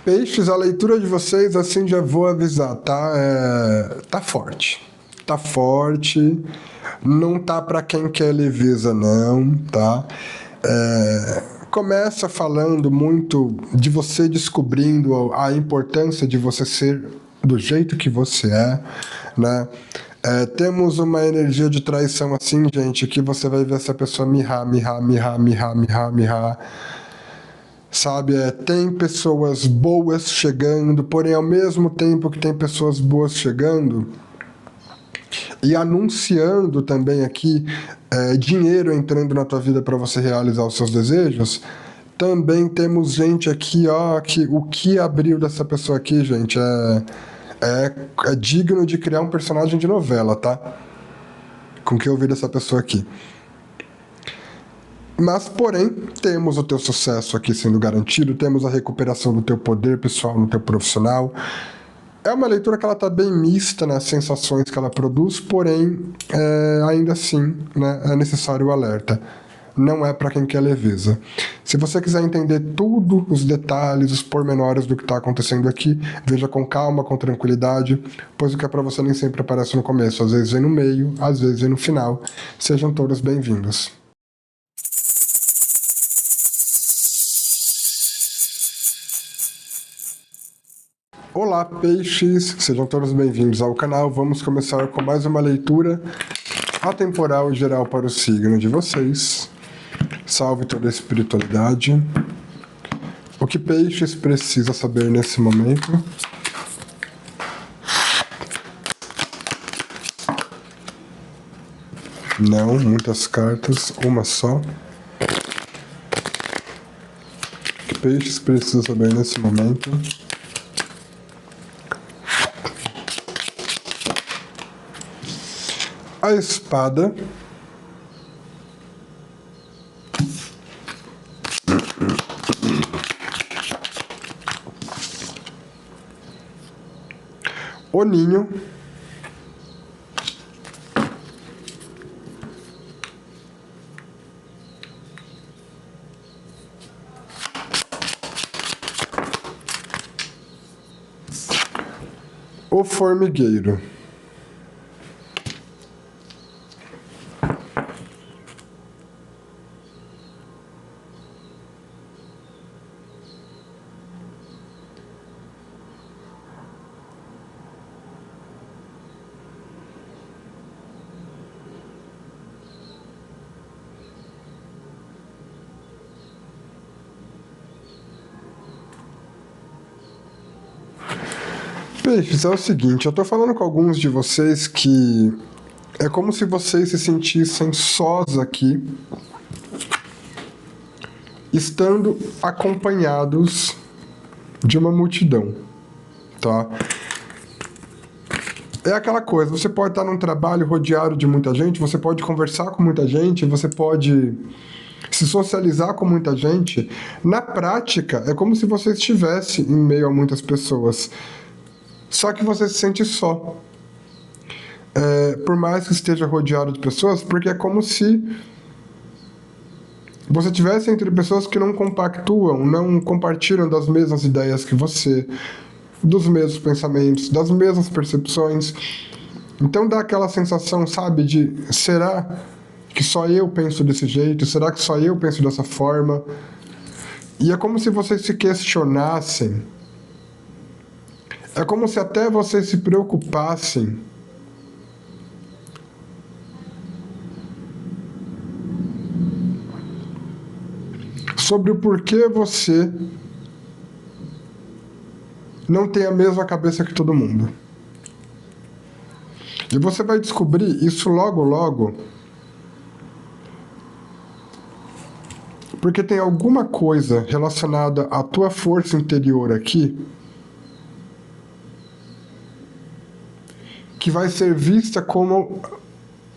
Peixes, a leitura de vocês, assim, já vou avisar, tá? Tá forte. Tá forte. Não tá pra quem quer leveza, não, tá? Começa falando muito de você descobrindo a importância de você ser do jeito que você é, né? Temos uma energia de traição assim, gente, que você vai ver essa pessoa mirrar, mirrar, mirrar, mirrar, mirrar, mirrar. Sabe, tem pessoas boas chegando, porém ao mesmo tempo que tem pessoas boas chegando e anunciando também aqui dinheiro entrando na tua vida para você realizar os seus desejos, também temos gente aqui, ó, que o que abriu dessa pessoa aqui, gente, é digno de criar um personagem de novela, tá? Com o que eu vi dessa pessoa aqui. Mas, porém, temos o teu sucesso aqui sendo garantido, temos a recuperação do teu poder pessoal no teu profissional. É uma leitura que ela está bem mista nas sensações que ela produz, porém, ainda assim, né, é necessário o alerta. Não é para quem quer leveza. Se você quiser entender tudo, os detalhes, os pormenores do que está acontecendo aqui, veja com calma, com tranquilidade, pois o que é para você nem sempre aparece no começo. Às vezes vem no meio, às vezes vem no final. Sejam todos bem-vindos. Olá, peixes! Sejam todos bem-vindos ao canal. Vamos começar com mais uma leitura atemporal e geral para o signo de vocês. Salve toda a espiritualidade. O que peixes precisa saber nesse momento? Não, muitas cartas, uma só. O que peixes precisa saber nesse momento? A espada. O ninho. O formigueiro. Peixes, é o seguinte, eu tô falando com alguns de vocês que é como se vocês se sentissem sós aqui, estando acompanhados de uma multidão, tá? É aquela coisa, você pode estar num trabalho rodeado de muita gente, você pode conversar com muita gente, você pode se socializar com muita gente. Na prática, é como se você estivesse em meio a muitas pessoas. Só que você se sente só. Por mais que esteja rodeado de pessoas, porque é como se você estivesse entre pessoas que não compactuam, não compartilham das mesmas ideias que você, dos mesmos pensamentos, das mesmas percepções. Então dá aquela sensação, sabe, de será que só eu penso desse jeito? Será que só eu penso dessa forma? E é como se vocês se questionassem. É como se até vocês se preocupassem sobre o porquê você não tem a mesma cabeça que todo mundo. E você vai descobrir isso logo, logo, porque tem alguma coisa relacionada à tua força interior aqui que vai ser vista como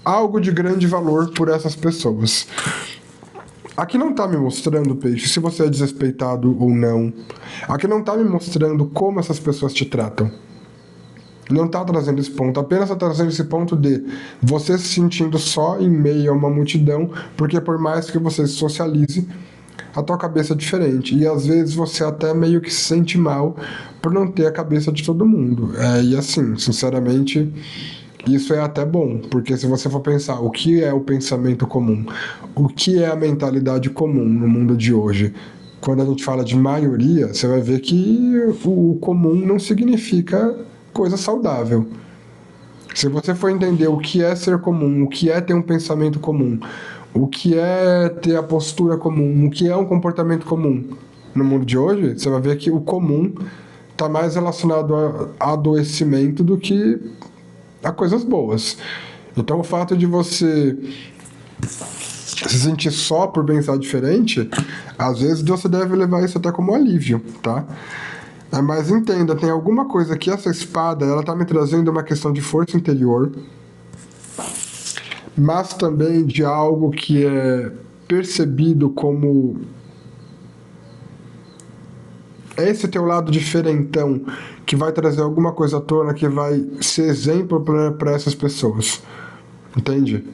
algo de grande valor por essas pessoas. Aqui não está me mostrando, peixe, se você é desrespeitado ou não. Aqui não está me mostrando como essas pessoas te tratam. Não está trazendo esse ponto, apenas está trazendo esse ponto de você se sentindo só em meio a uma multidão, porque por mais que você se socialize, a tua cabeça é diferente. E às vezes você até meio que se sente mal por não ter a cabeça de todo mundo. E assim, sinceramente, isso é até bom, porque se você for pensar o que é o pensamento comum, o que é a mentalidade comum no mundo de hoje, quando a gente fala de maioria, você vai ver que o comum não significa coisa saudável. Se você for entender o que é ser comum, o que é ter um pensamento comum, o que é ter a postura comum, o que é um comportamento comum no mundo de hoje, você vai ver que o comum está mais relacionado a adoecimento do que a coisas boas. Então o fato de você se sentir só por pensar diferente, às vezes você deve levar isso até como alívio, tá? Mas entenda, tem alguma coisa que essa espada, ela tá me trazendo uma questão de força interior, mas também de algo que é percebido como esse teu lado diferentão, que vai trazer alguma coisa à tona, que vai ser exemplo para essas pessoas. Entende?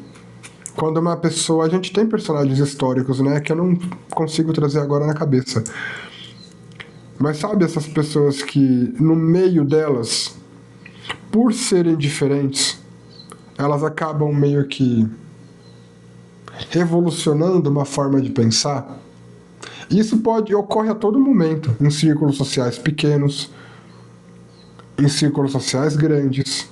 Quando uma pessoa... A gente tem personagens históricos, né? Que eu não consigo trazer agora na cabeça. Mas sabe essas pessoas que, no meio delas, por serem diferentes, elas acabam meio que revolucionando uma forma de pensar? Isso ocorre a todo momento, em círculos sociais pequenos, em círculos sociais grandes,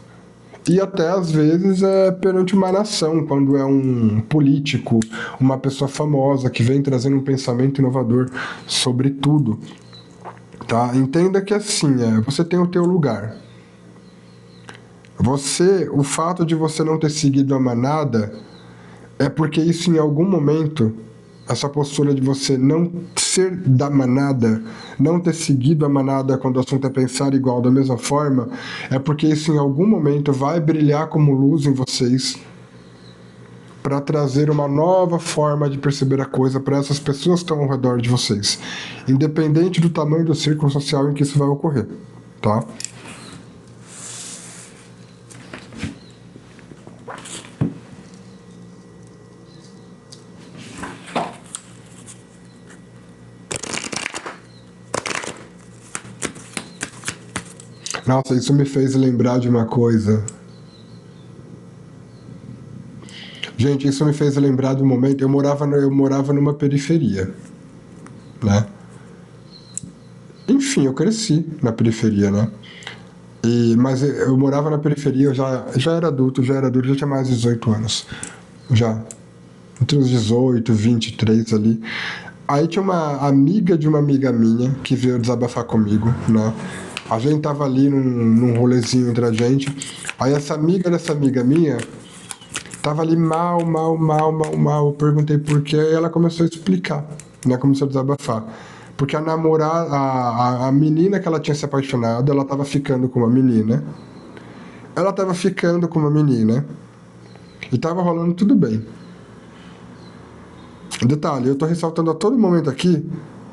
e até às vezes perante uma nação, quando é um político, uma pessoa famosa que vem trazendo um pensamento inovador sobre tudo. Tá? Entenda que assim, você tem o teu lugar. O fato de você não ter seguido a manada é porque isso em algum momento, essa postura de você não ser da manada, não ter seguido a manada quando o assunto é pensar igual da mesma forma, é porque isso em algum momento vai brilhar como luz em vocês para trazer uma nova forma de perceber a coisa para essas pessoas que estão ao redor de vocês, independente do tamanho do círculo social em que isso vai ocorrer, tá? Nossa, isso me fez lembrar de uma coisa. Gente, isso me fez lembrar do momento... Eu morava numa periferia, né? Enfim, eu cresci na periferia, né? Mas eu morava na periferia, eu já era adulto, já tinha mais de 18 anos. Já. Entre os 18, 23 ali. Aí tinha uma amiga de uma amiga minha que veio desabafar comigo, né? A gente tava ali num rolezinho entre a gente. Aí essa amiga dessa amiga minha tava ali mal. Eu perguntei por quê, e ela começou a explicar, né? Começou a desabafar. Porque a menina que ela tinha se apaixonado, ela tava ficando com uma menina. Ela tava ficando com uma menina. E tava rolando tudo bem. Detalhe, eu tô ressaltando a todo momento aqui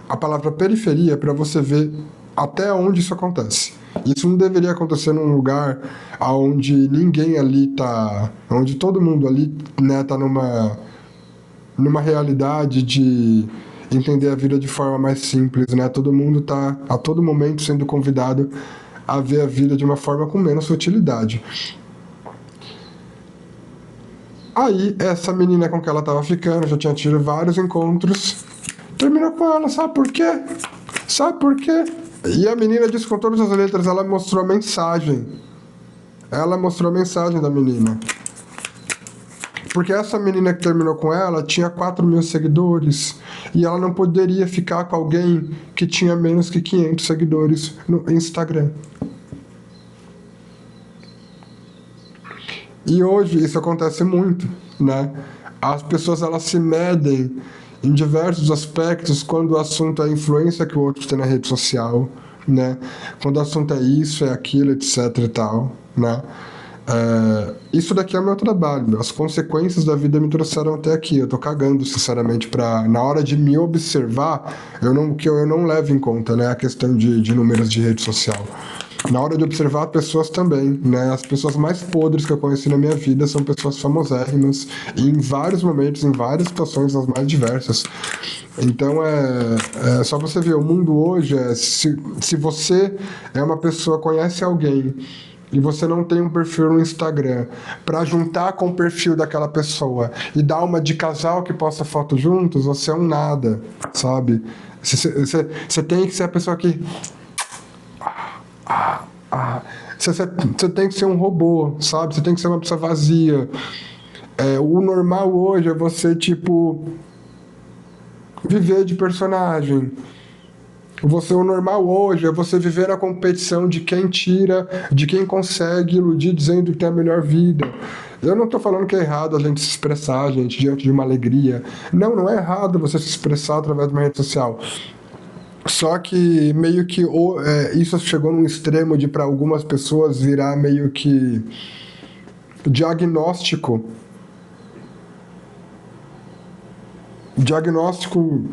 a palavra periferia para você ver até onde isso acontece. Isso não deveria acontecer num lugar onde ninguém ali tá... Onde todo mundo ali, né, tá numa realidade de entender a vida de forma mais simples, né? Todo mundo tá a todo momento sendo convidado a ver a vida de uma forma com menos futilidade. Aí, essa menina com que ela tava ficando, já tinha tido vários encontros, terminou com ela, sabe por quê? Sabe por quê? E a menina disse com todas as letras, ela mostrou a mensagem. Ela mostrou a mensagem da menina. Porque essa menina que terminou com ela tinha 4.000 seguidores. E ela não poderia ficar com alguém que tinha menos que 500 seguidores no Instagram. E hoje isso acontece muito, né? As pessoas, elas se medem em diversos aspectos quando o assunto é a influência que o outro tem na rede social, né? Quando o assunto é isso, é aquilo, etc e tal, né? Isso daqui é o meu trabalho. As consequências da vida me trouxeram até aqui. Eu tô cagando, sinceramente, na hora de me observar, que eu não levo em conta, né, a questão de números de rede social. Na hora de observar pessoas também, né? As pessoas mais podres que eu conheci na minha vida são pessoas famosérrimas, e em vários momentos, em várias situações, as mais diversas. Então é só você ver, o mundo hoje se você é uma pessoa, conhece alguém e você não tem um perfil no Instagram, para juntar com o perfil daquela pessoa e dar uma de casal que posta foto juntos, você é um nada, sabe? Você tem que ser a pessoa que você tem que ser um robô, sabe? Você tem que ser uma pessoa vazia. O normal hoje é você, tipo, viver de personagem. O normal hoje é você viver a competição de quem tira, de quem consegue iludir dizendo que tem a melhor vida. Eu não estou falando que é errado a gente se expressar, gente, diante de uma alegria. Não, não é errado você se expressar através de uma rede social. Só que meio que isso chegou num extremo de para algumas pessoas virar meio que diagnóstico. Diagnóstico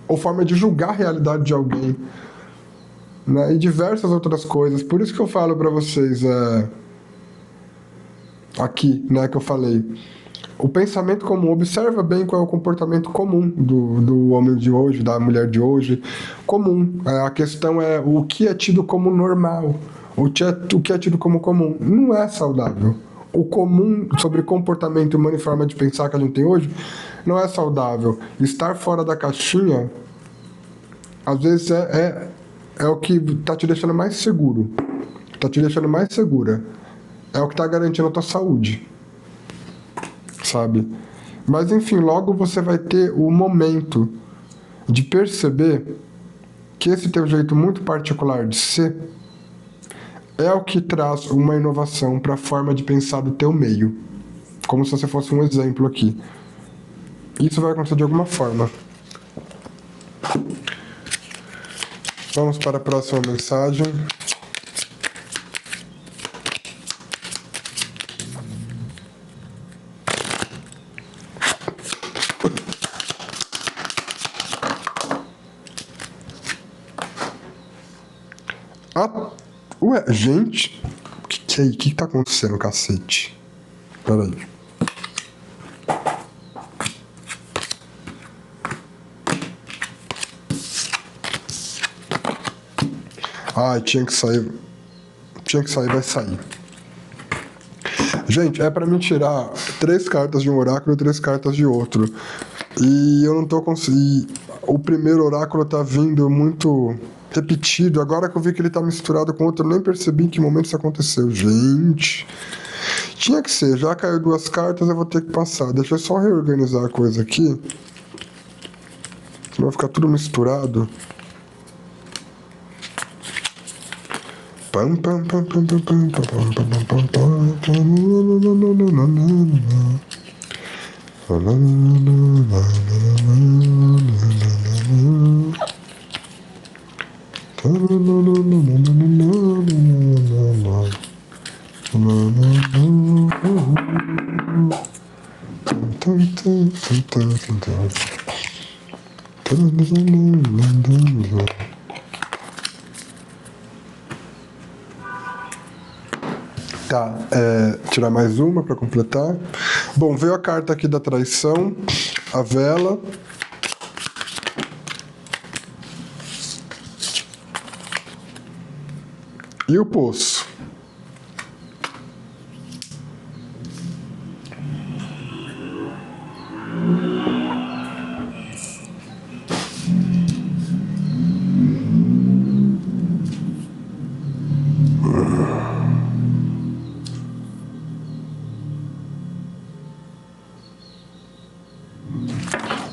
ou forma de julgar a realidade de alguém, né? E diversas outras coisas. Por isso que eu falo para vocês aqui, né, que eu falei. O pensamento comum, observa bem qual é o comportamento comum do homem de hoje, da mulher de hoje. Comum. A questão é o que é tido como normal, o que é tido como comum. Não é saudável. O comum sobre comportamento humano e forma de pensar que a gente tem hoje não é saudável. Estar fora da caixinha, às vezes, é o que está te deixando mais seguro. Está te deixando mais segura. É o que está garantindo a tua saúde. Sabe? Mas enfim, logo você vai ter o momento de perceber que esse teu jeito muito particular de ser é o que traz uma inovação para a forma de pensar do teu meio. Como se você fosse um exemplo aqui. Isso vai acontecer de alguma forma. Vamos para a próxima mensagem. Ué, gente, o que é aí? O que tá acontecendo, cacete? Peraí. Ai, tinha que sair. Tinha que sair, vai sair. Gente, é pra mim tirar 3 cartas de um oráculo e 3 cartas de outro. E eu não tô conseguindo. O primeiro oráculo tá vindo muito repetido. Agora que eu vi que ele tá misturado com outro, eu nem percebi em que momento isso aconteceu. Gente. Tinha que ser, já caiu 2 cartas, eu vou ter que passar. Deixa eu só reorganizar a coisa aqui. Senão vai ficar tudo misturado. Pam pam pam pam pam pam pam pam pam pam Tá, tirar mais uma para completar. Bom, veio a carta aqui da traição, a vela. E o poço.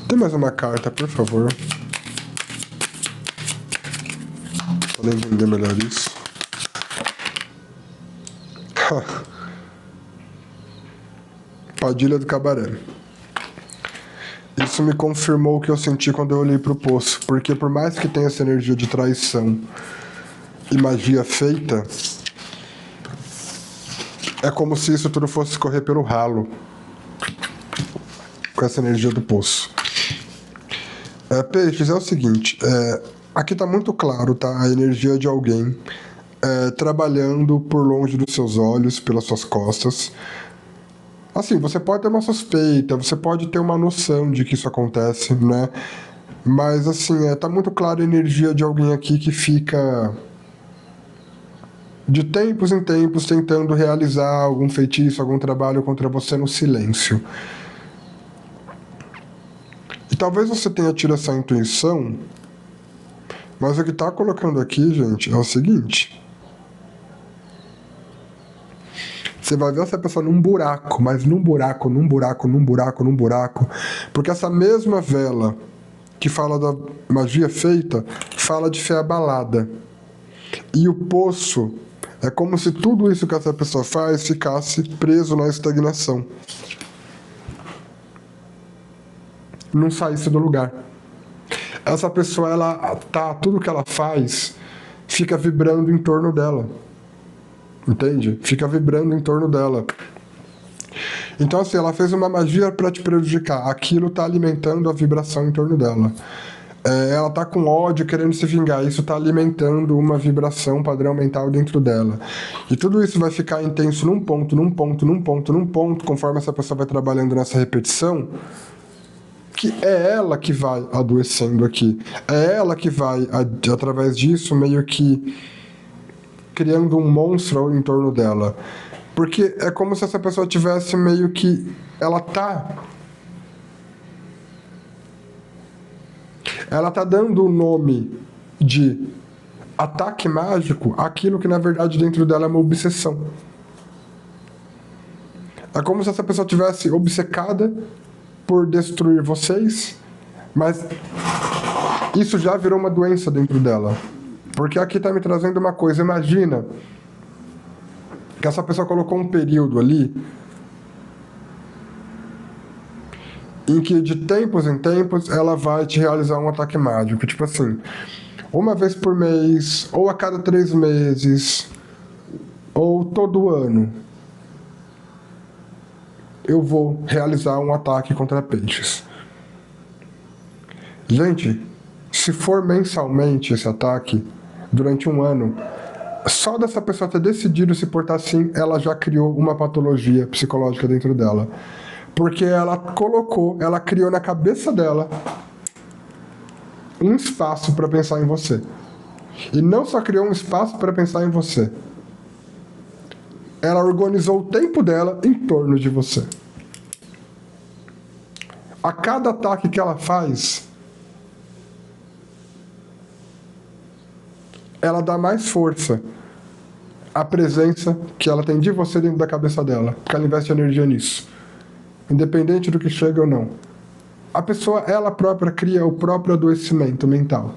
Tem mais uma carta, por favor. Para entender melhor isso. Padilha do Cabaré. Isso me confirmou o que eu senti quando eu olhei pro poço. Porque por mais que tenha essa energia de traição e magia feita, é como se isso tudo fosse escorrer pelo ralo. Com essa energia do poço. Peixes, é o seguinte, aqui tá muito claro, tá? A energia de alguém trabalhando por longe dos seus olhos, pelas suas costas. Assim, você pode ter uma suspeita, você pode ter uma noção de que isso acontece, né? Mas, assim, tá muito clara a energia de alguém aqui que fica de tempos em tempos tentando realizar algum feitiço, algum trabalho contra você no silêncio. E talvez você tenha tido essa intuição, mas o que tá colocando aqui, gente, é o seguinte. Você vai ver essa pessoa num buraco, mas num buraco, num buraco, num buraco, num buraco. Porque essa mesma vela que fala da magia feita, fala de fé abalada. E o poço é como se tudo isso que essa pessoa faz ficasse preso na estagnação. Não saísse do lugar. Essa pessoa, tudo que ela faz fica vibrando em torno dela. Entende? Fica vibrando em torno dela. Então, assim, ela fez uma magia para te prejudicar. Aquilo tá alimentando a vibração em torno dela. Ela tá com ódio, querendo se vingar. Isso tá alimentando uma vibração padrão mental dentro dela. E tudo isso vai ficar intenso num ponto, num ponto, num ponto, num ponto, conforme essa pessoa vai trabalhando nessa repetição, que é ela que vai adoecendo aqui. É ela que vai, através disso, meio que criando um monstro em torno dela. Porque é como se essa pessoa tivesse meio que... Ela tá dando o nome de ataque mágico àquilo que, na verdade, dentro dela é uma obsessão. É como se essa pessoa tivesse obcecada por destruir vocês, mas isso já virou uma doença dentro dela. Porque aqui tá me trazendo uma coisa. Imagina que essa pessoa colocou um período ali em que de tempos em tempos ela vai te realizar um ataque mágico. Tipo assim, uma vez por mês, ou a cada 3 meses, ou todo ano, eu vou realizar um ataque contra peixes. Gente, se for mensalmente esse ataque, durante um ano, só dessa pessoa ter decidido se portar assim, ela já criou uma patologia psicológica dentro dela. Porque ela criou na cabeça dela um espaço para pensar em você. E não só criou um espaço para pensar em você, ela organizou o tempo dela em torno de você. A cada ataque que ela faz, ela dá mais força à presença que ela tem de você dentro da cabeça dela, porque ela investe energia nisso, independente do que chega ou não. A pessoa, ela própria, cria o próprio adoecimento mental.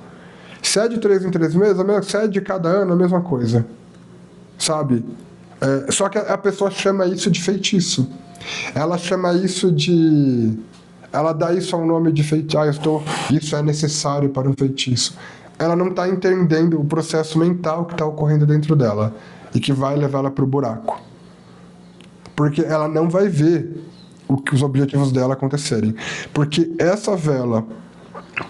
Se é de 3 em 3 meses, se é de cada ano, a mesma coisa. Sabe? Só que a pessoa chama isso de feitiço. Ela chama isso de... Ela dá isso ao nome de feitiço. Isso é necessário para um feitiço. Ela não está entendendo o processo mental que está ocorrendo dentro dela e que vai levá-la para o buraco. Porque ela não vai ver os objetivos dela acontecerem. Porque essa vela,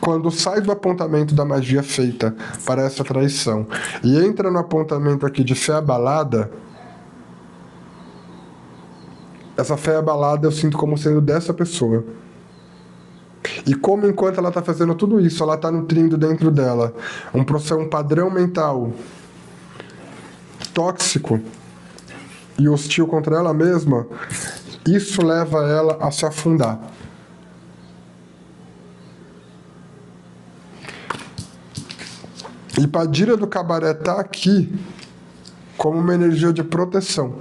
quando sai do apontamento da magia feita para essa traição e entra no apontamento aqui de fé abalada, essa fé abalada eu sinto como sendo dessa pessoa. E como enquanto ela está fazendo tudo isso, ela está nutrindo dentro dela um padrão mental tóxico e hostil contra ela mesma, isso leva ela a se afundar. E Padilha do Cabaré está aqui como uma energia de proteção.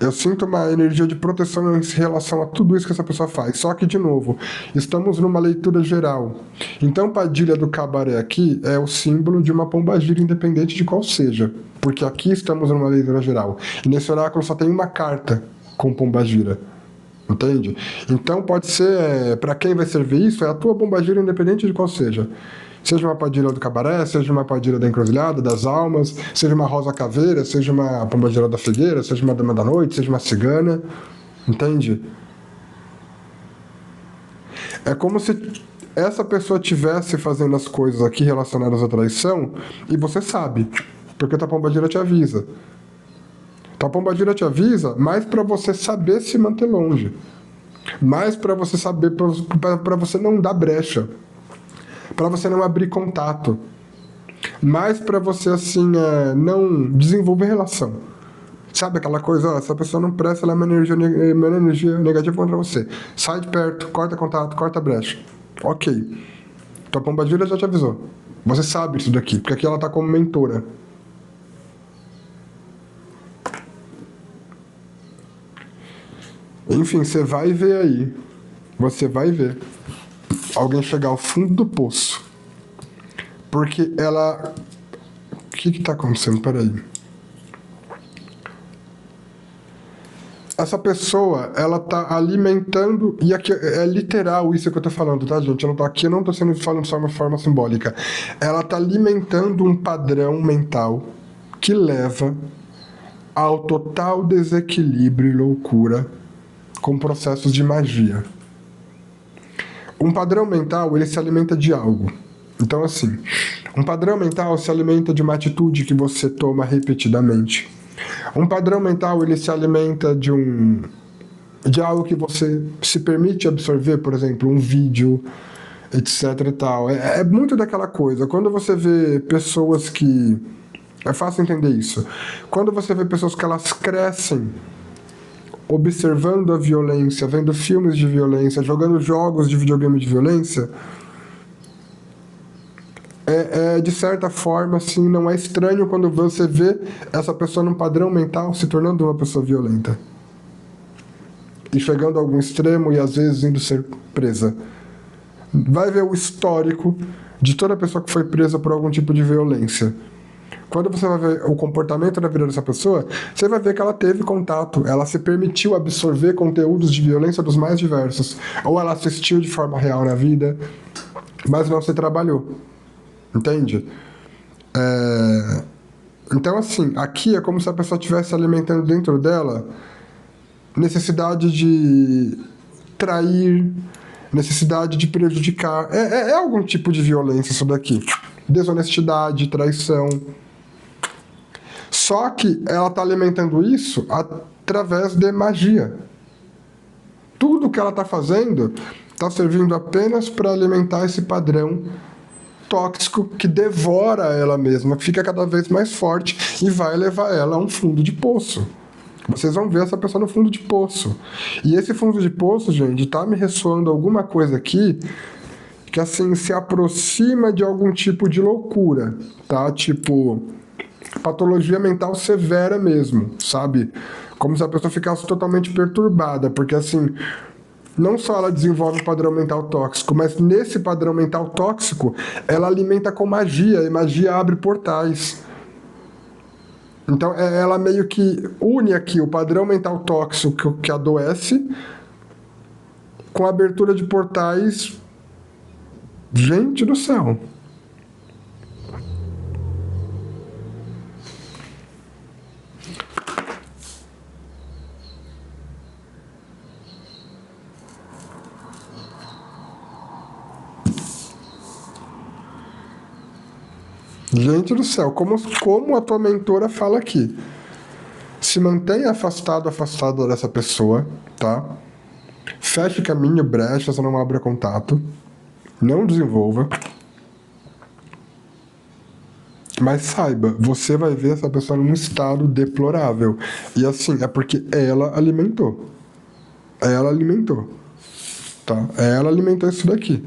Eu sinto uma energia de proteção em relação a tudo isso que essa pessoa faz. Só que, de novo, estamos numa leitura geral. Então, Padilha do Cabaré aqui é o símbolo de uma pombagira, independente de qual seja. Porque aqui estamos numa leitura geral. E nesse oráculo só tem uma carta com pombagira. Entende? Então, pode ser... para quem vai servir isso, é a tua pombagira, independente de qual seja. Seja uma Padilha do Cabaré, seja uma Padilha da Encruzilhada, das Almas, seja uma Rosa Caveira, seja uma Pombagira da Figueira, seja uma Dama da Noite, seja uma Cigana, entende? É como se essa pessoa tivesse fazendo as coisas aqui relacionadas à traição, e você sabe, porque tua pombagira te avisa. Tua pombagira te avisa, mais para você saber se manter longe. Mais para você saber, para você não dar brecha. Para você não abrir contato. Mais para você, assim, não desenvolver relação. Sabe aquela coisa, ó, essa pessoa não presta, ela é uma energia negativa contra você. Sai de perto, corta contato, corta brecha. Ok. Tua pombagira já te avisou. Você sabe isso daqui, porque aqui ela tá como mentora. Enfim, você vai ver aí. Você vai ver. Alguém chegar ao fundo do poço. Porque ela... O que tá acontecendo? Peraí. Essa pessoa, ela tá alimentando, e aqui é literal isso que eu tô falando, tá, gente? Eu não tô sendo falando só uma forma simbólica. Ela tá alimentando um padrão mental que leva ao total desequilíbrio e loucura com processos de magia. Um padrão mental, ele se alimenta de algo. Então, assim, um padrão mental se alimenta de uma atitude que você toma repetidamente. Um padrão mental, ele se alimenta de algo que você se permite absorver, por exemplo, um vídeo, etc e tal. É muito daquela coisa. Quando você vê pessoas que... É fácil entender isso. Quando você vê pessoas que elas crescem observando a violência, vendo filmes de violência, jogando jogos de videogame de violência, de certa forma, assim, não é estranho quando você vê essa pessoa num padrão mental se tornando uma pessoa violenta. E chegando a algum extremo e às vezes indo ser presa. Vai ver o histórico de toda pessoa que foi presa por algum tipo de violência. Quando você vai ver o comportamento da vida dessa pessoa, você vai ver que ela teve contato, ela se permitiu absorver conteúdos de violência dos mais diversos. Ou ela assistiu de forma real na vida, mas não se trabalhou. Entende? Então, assim, aqui é como se a pessoa estivesse alimentando dentro dela necessidade de trair, necessidade de prejudicar. É algum tipo de violência isso daqui. Desonestidade, traição. Só que ela está alimentando isso através de magia. Tudo que ela está fazendo está servindo apenas para alimentar esse padrão tóxico que devora ela mesma, fica cada vez mais forte e vai levar ela a um fundo de poço. Vocês vão ver essa pessoa no fundo de poço. E esse fundo de poço, gente, tá me ressoando alguma coisa aqui que, assim, se aproxima de algum tipo de loucura, tá? Tipo, patologia mental severa mesmo, sabe? Como se a pessoa ficasse totalmente perturbada, porque, assim, não só ela desenvolve um padrão mental tóxico, mas nesse padrão mental tóxico, ela alimenta com magia, e magia abre portais. Então, ela meio que une aqui o padrão mental tóxico que adoece com a abertura de portais. Gente do céu. Gente do céu, como a tua mentora fala aqui. Se mantenha afastado dessa pessoa, tá? Feche caminho, brechas, não abra contato. Não desenvolva. Mas saiba, você vai ver essa pessoa num estado deplorável. E assim, é porque ela alimentou. Ela alimentou. Tá? Ela alimentou isso daqui.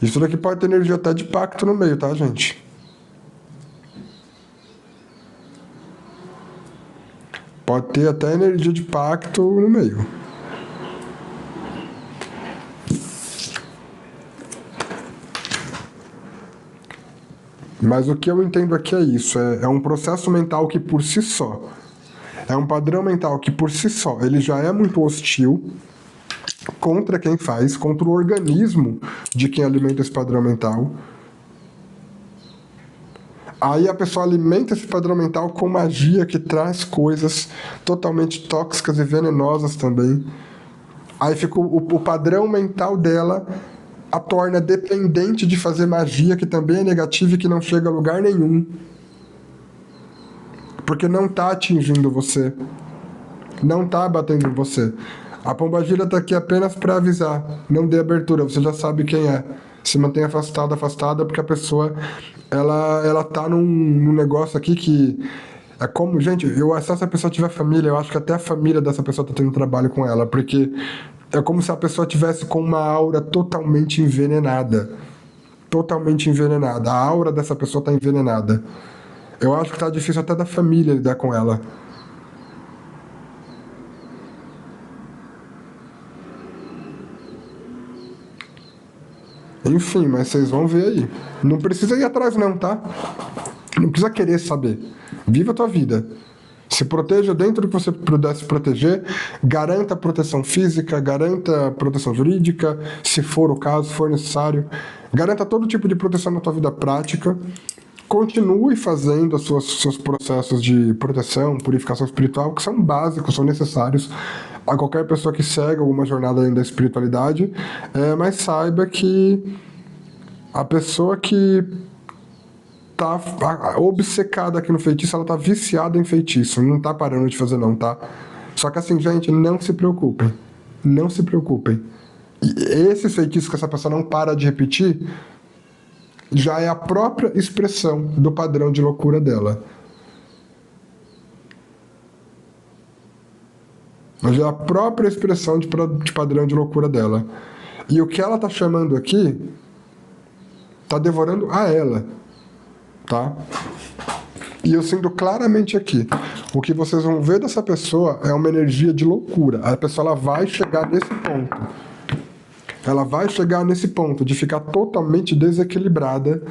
Isso daqui pode ter energia até de pacto no meio, tá, gente? Pode ter até energia de pacto no meio. Mas o que eu entendo aqui é isso. É um processo mental que por si só... É um padrão mental que por si só ele já é muito hostil contra quem faz, contra o organismo de quem alimenta esse padrão mental. Aí a pessoa alimenta esse padrão mental com magia que traz coisas totalmente tóxicas e venenosas também. Aí fica o padrão mental dela a torna dependente de fazer magia, que também é negativa e que não chega a lugar nenhum. Porque não tá atingindo você. Não tá batendo em você. A pombagira tá aqui apenas para avisar. Não dê abertura, você já sabe quem é. Se mantém afastada, porque a pessoa, ela tá num negócio aqui que é como, gente, se essa pessoa tiver família, eu acho que até a família dessa pessoa tá tendo trabalho com ela, porque é como se a pessoa tivesse com uma aura totalmente envenenada. Totalmente envenenada. A aura dessa pessoa tá envenenada. Eu acho que tá difícil até da família lidar com ela. Enfim, mas vocês vão ver aí. Não precisa ir atrás não, tá? Não precisa querer saber. Viva a tua vida. Se proteja dentro do que você puder se proteger. Garanta proteção física, garanta proteção jurídica, se for o caso, se for necessário. Garanta todo tipo de proteção na tua vida prática. Continue fazendo seus processos de proteção, purificação espiritual, que são básicos, são necessários a qualquer pessoa que segue alguma jornada dentro da espiritualidade, mas saiba que a pessoa que tá obcecada aqui no feitiço, ela tá viciada em feitiço, não tá parando de fazer não, tá? Só que assim, gente, não se preocupem, não se preocupem. E esse feitiço que essa pessoa não para de repetir, já é a própria expressão do padrão de loucura dela. Mas já é a própria expressão de padrão de loucura dela. E o que ela tá chamando aqui tá devorando a ela, tá? E eu sinto claramente aqui, o que vocês vão ver dessa pessoa é uma energia de loucura. A pessoa, ela vai chegar nesse ponto. Ela vai chegar nesse ponto de ficar totalmente desequilibrada,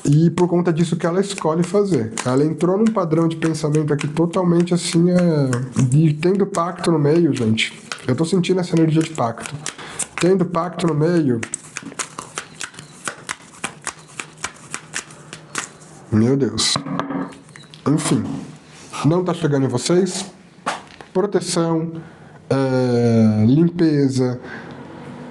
e por conta disso que ela escolhe fazer. Ela entrou num padrão de pensamento aqui totalmente assim, e tendo pacto no meio, gente. Eu tô sentindo essa energia de pacto. Tendo pacto no meio... Meu Deus. Enfim, não tá chegando em vocês. Proteção, limpeza...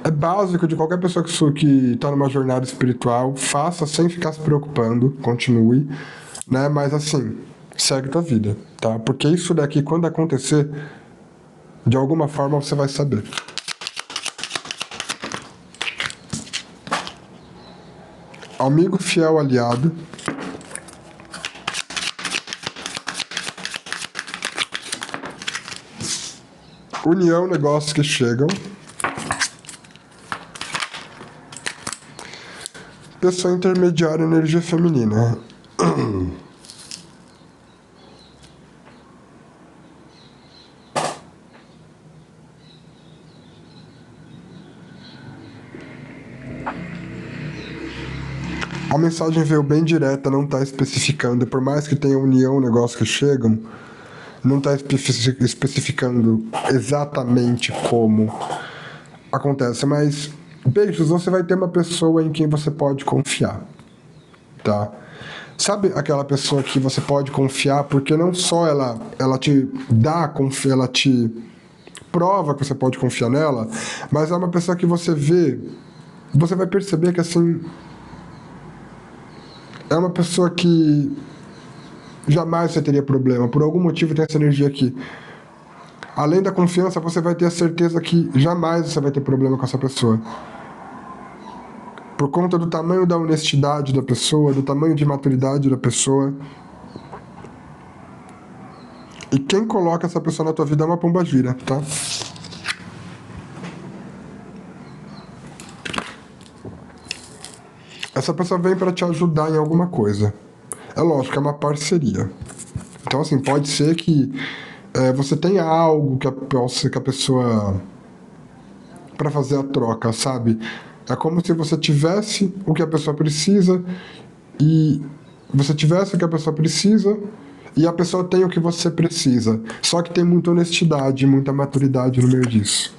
É básico de qualquer pessoa que está numa jornada espiritual. Faça sem ficar se preocupando, continue, né? Mas assim, segue tua vida, tá? Porque isso daqui, quando acontecer, de alguma forma você vai saber. Amigo fiel aliado. União, negócios que chegam. Pessoa intermediária, energia feminina. A mensagem veio bem direta, não está especificando. Por mais que tenha união, negócios que chegam, não está especificando exatamente como acontece, mas... Beijos, você vai ter uma pessoa em quem você pode confiar, tá? Sabe aquela pessoa que você pode confiar porque não só ela te dá, ela te prova que você pode confiar nela, mas é uma pessoa que você vê, você vai perceber que assim, é uma pessoa que jamais você teria problema, por algum motivo tem essa energia aqui. Além da confiança, você vai ter a certeza que jamais você vai ter problema com essa pessoa. Por conta do tamanho da honestidade da pessoa, do tamanho de maturidade da pessoa. E quem coloca essa pessoa na tua vida é uma pombagira, tá? Essa pessoa vem para te ajudar em alguma coisa. É lógico, é uma parceria. Então, assim, pode ser que você tenha algo que a pessoa... para fazer a troca, sabe? É como se você tivesse o que a pessoa precisa e você tivesse o que a pessoa precisa e a pessoa tem o que você precisa. Só que tem muita honestidade, muita maturidade no meio disso.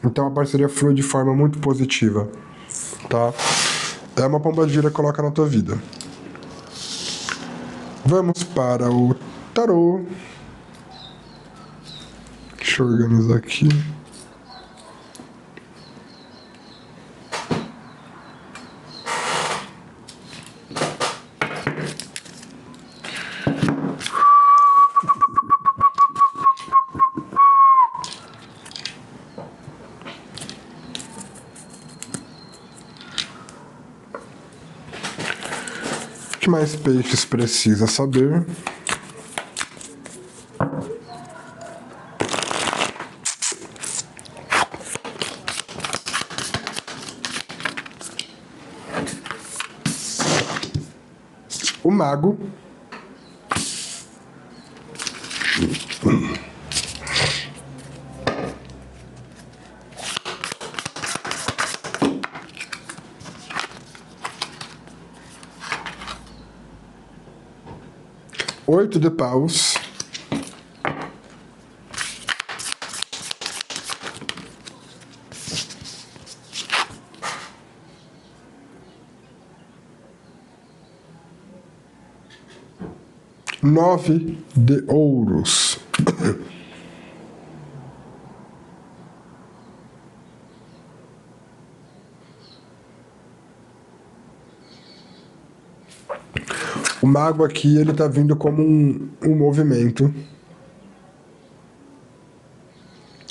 Então a parceria flui de forma muito positiva, tá? É uma pombagira que coloca na tua vida. Vamos para o tarô. Deixa eu organizar aqui. O que mais Peixes precisa saber? O Mago. Oito de paus. Nove de ouros. O mago aqui, ele tá vindo como um movimento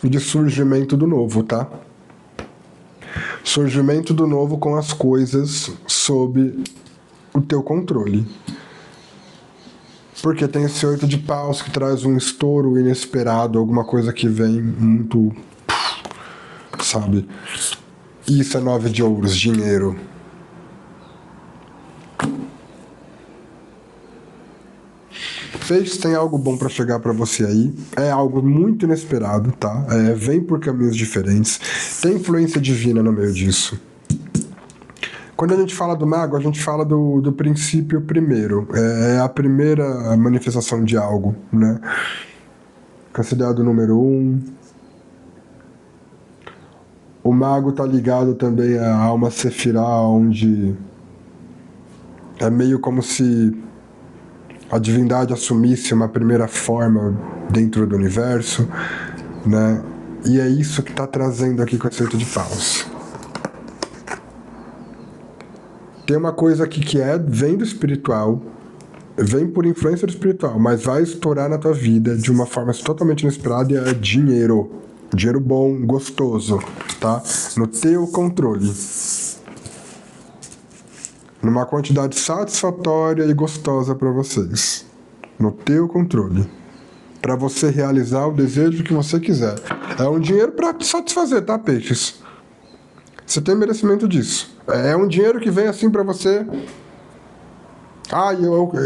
de surgimento do novo, tá? Surgimento do novo com as coisas sob o teu controle. Porque tem esse 8 de paus que traz um estouro inesperado, alguma coisa que vem muito, sabe? Isso é 9 de ouros, dinheiro. Peixes, tem algo bom pra chegar pra você aí. É algo muito inesperado, tá? Vem por caminhos diferentes. Tem influência divina no meio disso. Quando a gente fala do mago, a gente fala do princípio primeiro. É a primeira manifestação de algo, né? Considerado o número 1. O mago tá ligado também à alma Sefirá, onde é meio como se a divindade assumisse uma primeira forma dentro do universo, né? E é isso que está trazendo aqui com esse 8 de paus. Tem uma coisa aqui que vem do espiritual, vem por influência do espiritual, mas vai estourar na tua vida de uma forma totalmente inesperada, e é dinheiro. Dinheiro bom, gostoso, tá? No teu controle. Numa quantidade satisfatória e gostosa para vocês. No teu controle. Para você realizar o desejo que você quiser. É um dinheiro para te satisfazer, tá, Peixes? Você tem merecimento disso. É um dinheiro que vem assim para você. Ah,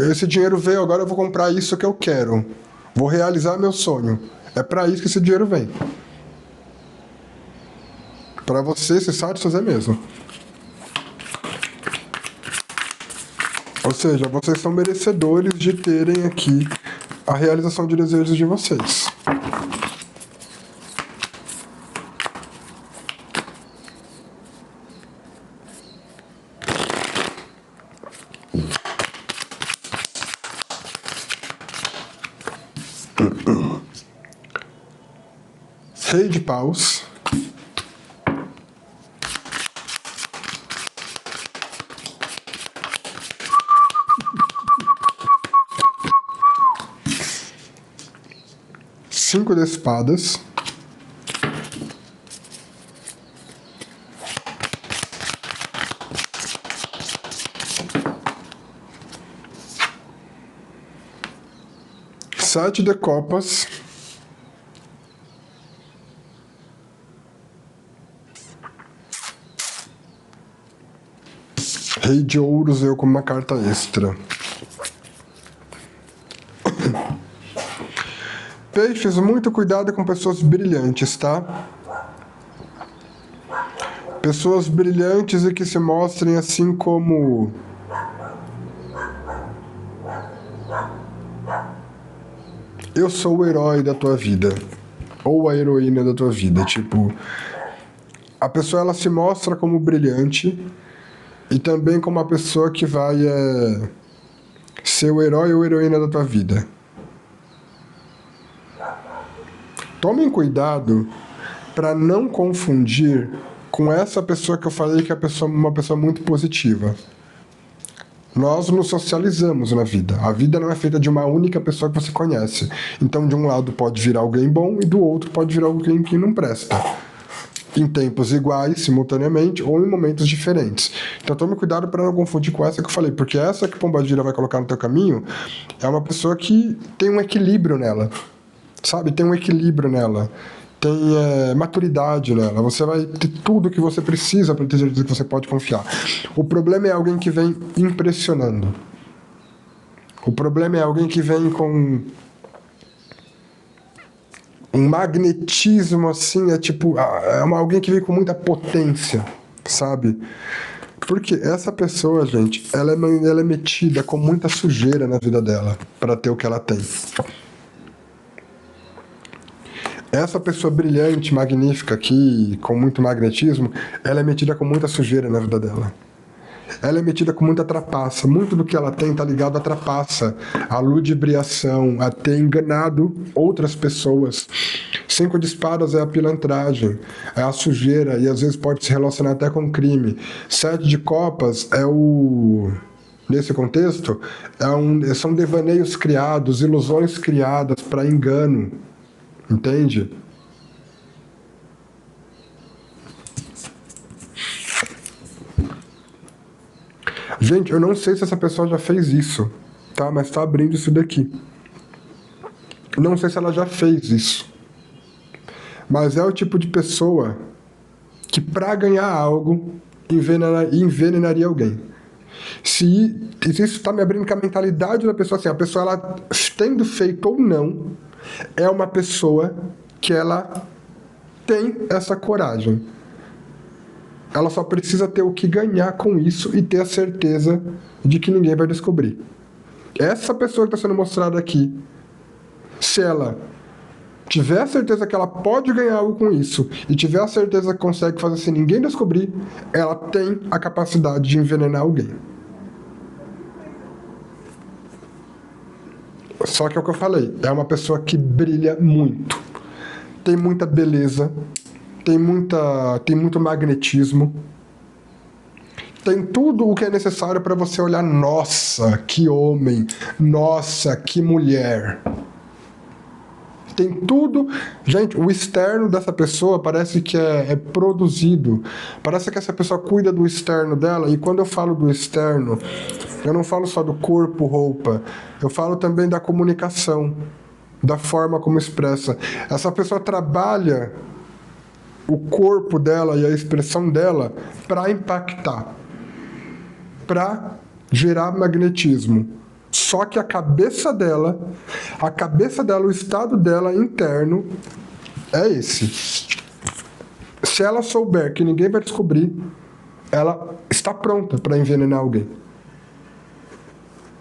esse dinheiro veio, agora eu vou comprar isso que eu quero. Vou realizar meu sonho. É para isso que esse dinheiro vem. Para você se satisfazer mesmo. Ou seja, vocês são merecedores de terem aqui a realização de desejos de vocês. Rei de paus. Cinco de espadas. Sete de copas. Rei de ouros veio com uma carta extra. Peixes, muito cuidado com pessoas brilhantes, tá? Pessoas brilhantes e que se mostrem assim como... eu sou o herói da tua vida. Ou a heroína da tua vida. Tipo, a pessoa ela se mostra como brilhante e também como uma pessoa que vai ser o herói ou heroína da tua vida. Tomem cuidado para não confundir com essa pessoa que eu falei que é uma pessoa muito positiva. Nós nos socializamos na vida. A vida não é feita de uma única pessoa que você conhece. Então, de um lado pode vir alguém bom e do outro pode vir alguém que não presta. Em tempos iguais, simultaneamente, ou em momentos diferentes. Então tome cuidado para não confundir com essa que eu falei, porque essa que Pombagira vai colocar no teu caminho é uma pessoa que tem um equilíbrio nela, sabe? Tem um equilíbrio nela, tem maturidade nela, você vai ter tudo que você precisa para ter certeza que você pode confiar. O problema é alguém que vem impressionando. O problema é alguém que vem com um magnetismo assim, é tipo, alguém que vem com muita potência, sabe? Porque essa pessoa, gente, ela é metida com muita sujeira na vida dela para ter o que ela tem. Essa pessoa brilhante, magnífica aqui, com muito magnetismo, ela é metida com muita sujeira na vida dela. Ela é metida com muita trapaça. Muito do que ela tem está ligado à trapaça, à ludibriação, a ter enganado outras pessoas. 5 de espadas é a pilantragem, é a sujeira e às vezes pode se relacionar até com crime. 7 de copas é o... Nesse contexto, são devaneios criados, ilusões criadas para engano. Entende? Gente, eu não sei se essa pessoa já fez isso, tá? Mas tá abrindo isso daqui. Não sei se ela já fez isso. Mas é o tipo de pessoa que pra ganhar algo envenenaria alguém. Se isso tá me abrindo com a mentalidade da pessoa, assim, a pessoa, ela tendo feito ou não, é uma pessoa que ela tem essa coragem. Ela só precisa ter o que ganhar com isso e ter a certeza de que ninguém vai descobrir. Essa pessoa que está sendo mostrada aqui, se ela tiver a certeza que ela pode ganhar algo com isso e tiver a certeza que consegue fazer sem ninguém descobrir, ela tem a capacidade de envenenar alguém. Só que é o que eu falei, é uma pessoa que brilha muito. Tem muita beleza, tem muito magnetismo. Tem tudo o que é necessário para você olhar, nossa, que homem, nossa, que mulher. Tem tudo. Gente, o externo dessa pessoa parece que é produzido. Parece que essa pessoa cuida do externo dela. E quando eu falo do externo, eu não falo só do corpo, roupa. Eu falo também da comunicação, da forma como expressa. Essa pessoa trabalha o corpo dela e a expressão dela para impactar, para gerar magnetismo. Só que a cabeça dela, o estado dela interno é esse. Se ela souber que ninguém vai descobrir, ela está pronta para envenenar alguém.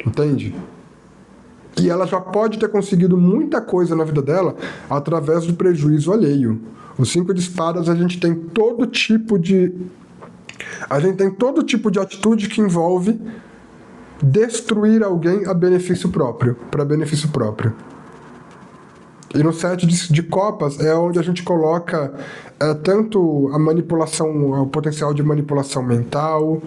Entende? E ela já pode ter conseguido muita coisa na vida dela através do prejuízo alheio. Os 5 de espadas, a gente tem todo tipo de atitude que envolve destruir alguém a benefício próprio, para benefício próprio. E no 7 de copas é onde a gente coloca tanto a manipulação, o potencial de manipulação mental,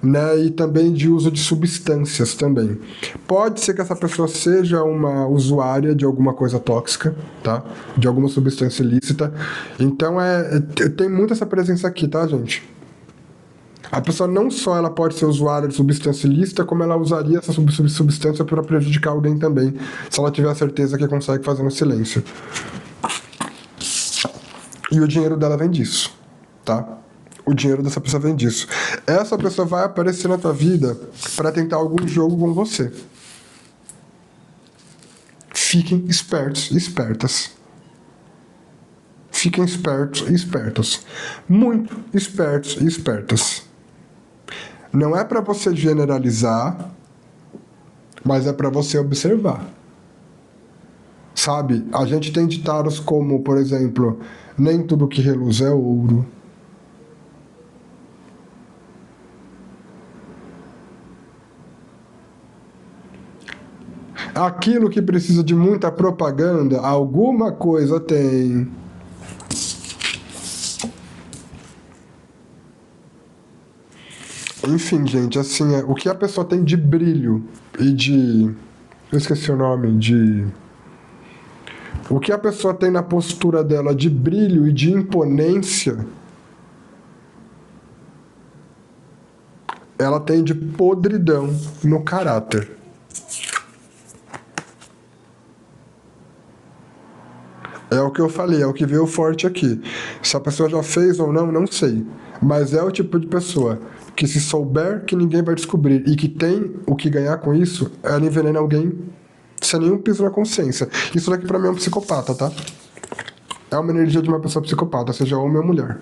né, e também de uso de substâncias também. Pode ser que essa pessoa seja uma usuária de alguma coisa tóxica, tá? De alguma substância ilícita. Então tem muito essa presença aqui, tá, gente? A pessoa não só ela pode ser usuária de substância ilícita, como ela usaria essa substância para prejudicar alguém também, se ela tiver a certeza que consegue fazer no silêncio. E o dinheiro dela vem disso, tá? O dinheiro dessa pessoa vem disso. Essa pessoa vai aparecer na tua vida para tentar algum jogo com você. Fiquem espertos e espertas. Fiquem espertos e espertos. Muito espertos e espertas. Não é para você generalizar, mas é para você observar. Sabe? A gente tem ditados como, por exemplo, nem tudo que reluz é ouro. Aquilo que precisa de muita propaganda, alguma coisa tem. Enfim, gente, assim, o que a pessoa tem de brilho e de... Eu esqueci o nome, de... O que a pessoa tem na postura dela de brilho e de imponência, ela tem de podridão no caráter. É o que eu falei, é o que veio forte aqui. Se a pessoa já fez ou não, não sei. Mas é o tipo de pessoa que, se souber que ninguém vai descobrir e que tem o que ganhar com isso, ela envenena alguém sem nenhum piso na consciência. Isso daqui pra mim é um psicopata, tá? É uma energia de uma pessoa psicopata, seja homem ou mulher.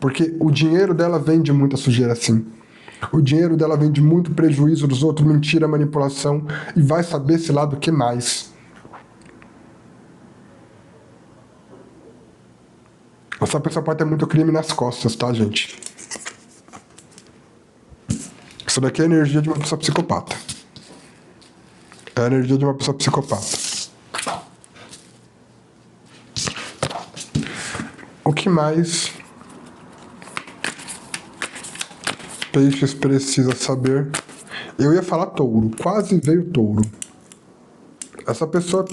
Porque o dinheiro dela vem de muita sujeira assim. O dinheiro dela vem de muito prejuízo dos outros, mentira, manipulação, e vai saber se lá do que mais. Essa pessoa pode ter muito crime nas costas, tá, gente? Isso daqui é a energia de uma pessoa psicopata. É a energia de uma pessoa psicopata. O que mais Peixes precisa saber? Eu ia falar touro, quase veio touro. Essa pessoa...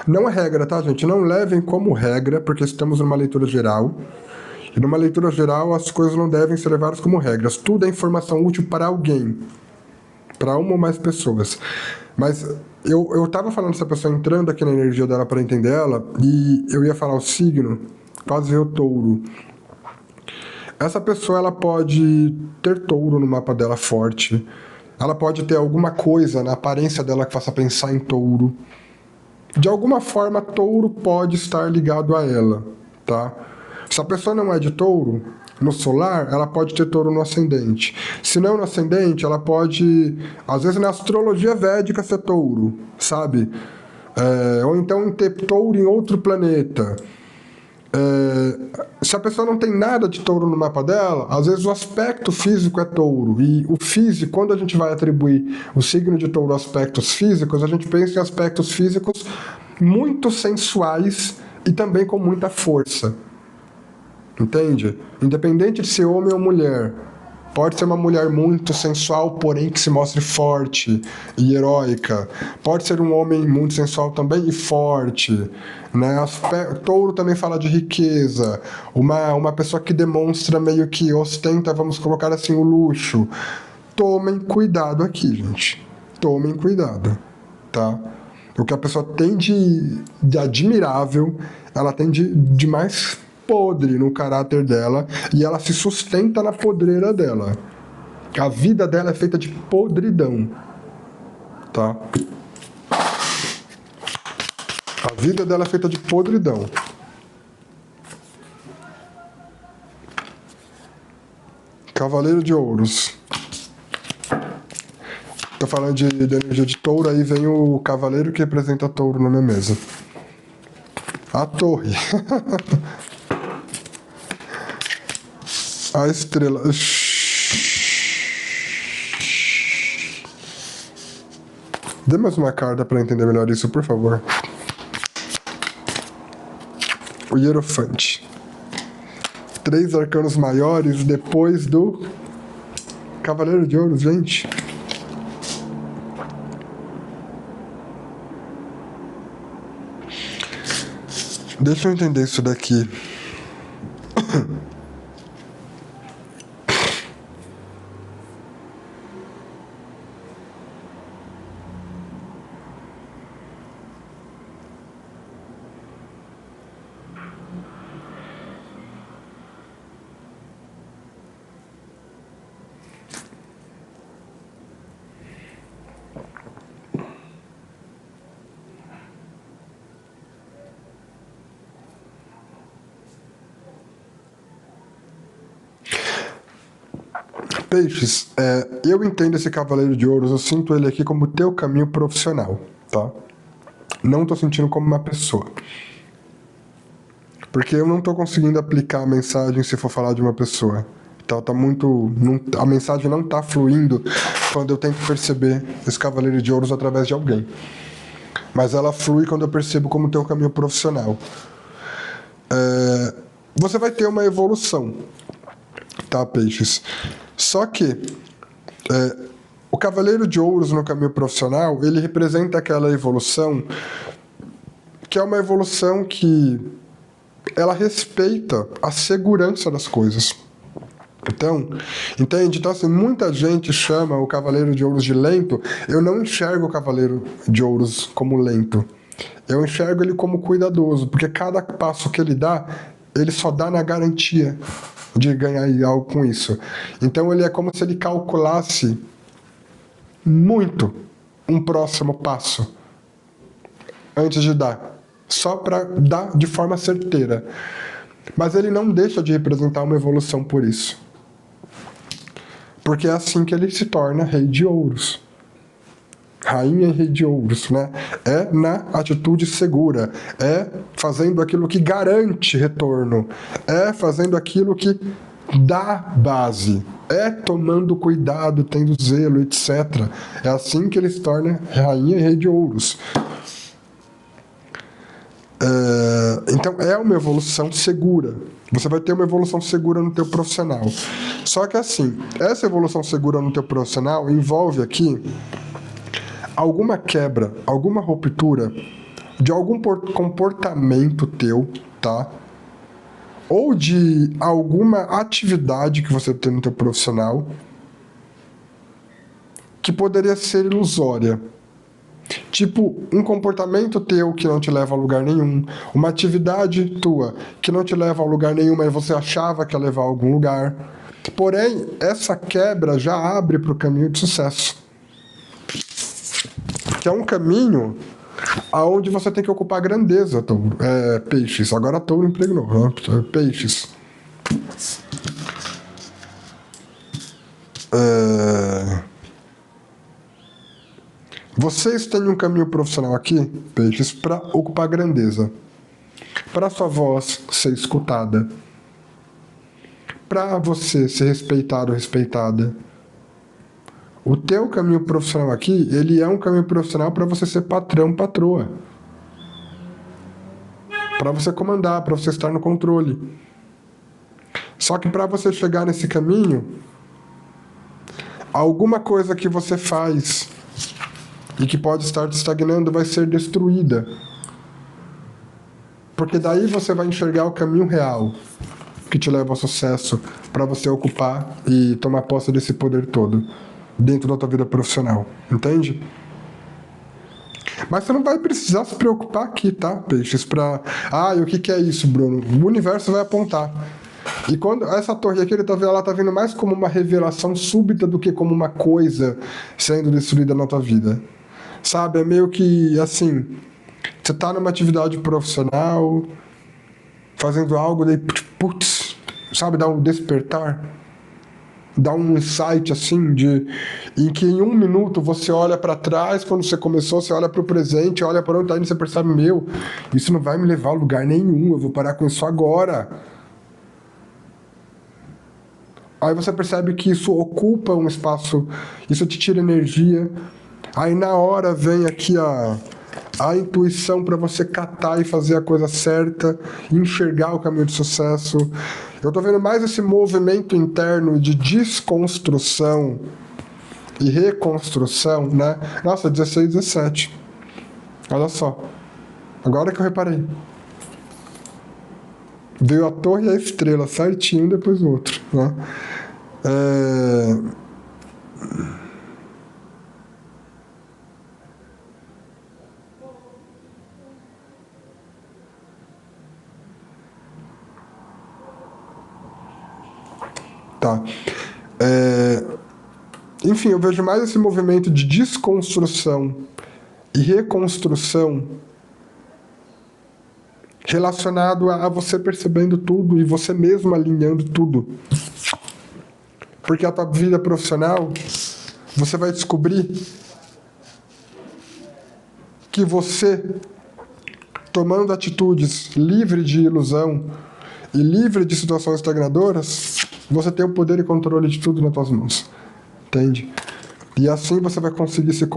Não é regra, tá, gente? Não levem como regra, porque estamos numa leitura geral. E numa leitura geral, as coisas não devem ser levadas como regras. Tudo é informação útil para alguém. Para uma ou mais pessoas. Mas eu tava falando dessa pessoa entrando aqui na energia dela para entender ela, e eu ia falar o signo, quase veio touro. Essa pessoa, ela pode ter touro no mapa dela forte. Ela pode ter alguma coisa na aparência dela que faça pensar em touro. De alguma forma, touro pode estar ligado a ela, tá? Se a pessoa não é de touro, no solar, ela pode ter touro no ascendente. Se não no ascendente, ela pode, às vezes na astrologia védica, ser touro, sabe? Ou então ter touro em outro planeta. Se a pessoa não tem nada de touro no mapa dela, às vezes o aspecto físico é touro. E o físico, quando a gente vai atribuir o signo de touro a aspectos físicos, a gente pensa em aspectos físicos muito sensuais e também com muita força. Entende? Independente de ser homem ou mulher. Pode ser uma mulher muito sensual, porém que se mostre forte e heróica. Pode ser um homem muito sensual também e forte. Né? Touro também fala de riqueza. Uma pessoa que demonstra meio que ostenta, vamos colocar assim, o luxo. Tomem cuidado aqui, gente. Tomem cuidado, tá? O que a pessoa tem de admirável, ela tem de mais podre no caráter dela, e ela se sustenta na podreira dela. A vida dela é feita de podridão, tá? A vida dela é feita de podridão. Cavaleiro de Ouros. Tô falando de energia de touro, aí vem o cavaleiro que representa touro na minha mesa. A torre. A estrela. Dê mais uma carta para entender melhor isso, por favor. O Hierofante. 3 arcanos maiores depois do Cavaleiro de Ouros, gente. Deixa eu entender isso daqui. Peixes, eu entendo esse Cavaleiro de Ouros, eu sinto ele aqui como teu caminho profissional, tá? Não tô sentindo como uma pessoa. Porque eu não tô conseguindo aplicar a mensagem se for falar de uma pessoa, Tá muito... a mensagem não tá fluindo quando eu tento perceber esse Cavaleiro de Ouros através de alguém. Mas ela flui quando eu percebo como tem um caminho profissional. Você vai ter uma evolução, tá, peixes? Só que o Cavaleiro de Ouros no caminho profissional, ele representa aquela evolução que é uma evolução que ela respeita a segurança das coisas. Então, entende? Então, assim, muita gente chama o Cavaleiro de Ouros de lento. Eu não enxergo o Cavaleiro de Ouros como lento. Eu enxergo ele como cuidadoso, porque cada passo que ele dá, ele só dá na garantia de ganhar algo com isso. Então, ele é como se ele calculasse muito um próximo passo antes de dar, só para dar de forma certeira. Mas ele não deixa de representar uma evolução por isso. Porque é assim que ele se torna Rei de Ouros. Rainha e Rei de Ouros, né? É na atitude segura, é fazendo aquilo que garante retorno, é fazendo aquilo que dá base, é tomando cuidado, tendo zelo, etc. É assim que ele se torna Rainha e Rei de Ouros. Então é uma evolução segura. Você vai ter uma evolução segura no teu profissional. Só que assim, essa evolução segura no teu profissional envolve aqui alguma quebra, alguma ruptura de algum comportamento teu, tá? Ou de alguma atividade que você tem no teu profissional que poderia ser ilusória. Tipo, um comportamento teu que não te leva a lugar nenhum, uma atividade tua que não te leva a lugar nenhum, mas você achava que ia levar a algum lugar. Porém, essa quebra já abre para o caminho de sucesso. Que é um caminho aonde você tem que ocupar grandeza, touro. Peixes. Agora touro impregnou, né? Peixes. Vocês têm um caminho profissional aqui, peixes, para ocupar grandeza. Para sua voz ser escutada. Para você ser respeitado ou respeitada. O teu caminho profissional aqui, ele é um caminho profissional para você ser patrão, patroa. Para você comandar, para você estar no controle. Só que para você chegar nesse caminho, alguma coisa que você faz e que pode estar te estagnando vai ser destruída. Porque daí você vai enxergar o caminho real que te leva ao sucesso para você ocupar e tomar posse desse poder todo dentro da tua vida profissional, entende? Mas você não vai precisar se preocupar aqui, tá, peixes? E o que é isso, Bruno? O universo vai apontar. E quando essa torre aqui, ela tá vindo mais como uma revelação súbita do que como uma coisa sendo destruída na tua vida. Sabe, é meio que, assim, você tá numa atividade profissional, fazendo algo, daí, putz, sabe, dá um despertar, dá um insight, assim, em que em 1 minuto você olha para trás, quando você começou, você olha para o presente, olha para onde tá indo, você percebe, isso não vai me levar a lugar nenhum, eu vou parar com isso agora. Aí você percebe que isso ocupa um espaço, isso te tira energia. Aí na hora vem aqui a intuição para você catar e fazer a coisa certa, enxergar o caminho de sucesso. Eu tô vendo mais esse movimento interno de desconstrução e reconstrução, né? Nossa, 16, 17. Olha só. Agora que eu reparei. Veio a torre e a estrela certinho, depois o outro, né? Tá. Enfim, eu vejo mais esse movimento de desconstrução e reconstrução relacionado a você percebendo tudo e você mesmo alinhando tudo. Porque a tua vida profissional, você vai descobrir que você, tomando atitudes livre de ilusão e livre de situações estagnadoras, você tem o poder e controle de tudo nas tuas mãos. Entende? E assim você vai conseguir se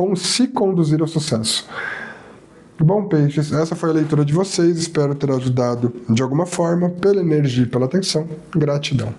conduzir ao sucesso. Bom, peixes, essa foi a leitura de vocês. Espero ter ajudado de alguma forma. Pela energia e pela atenção. Gratidão.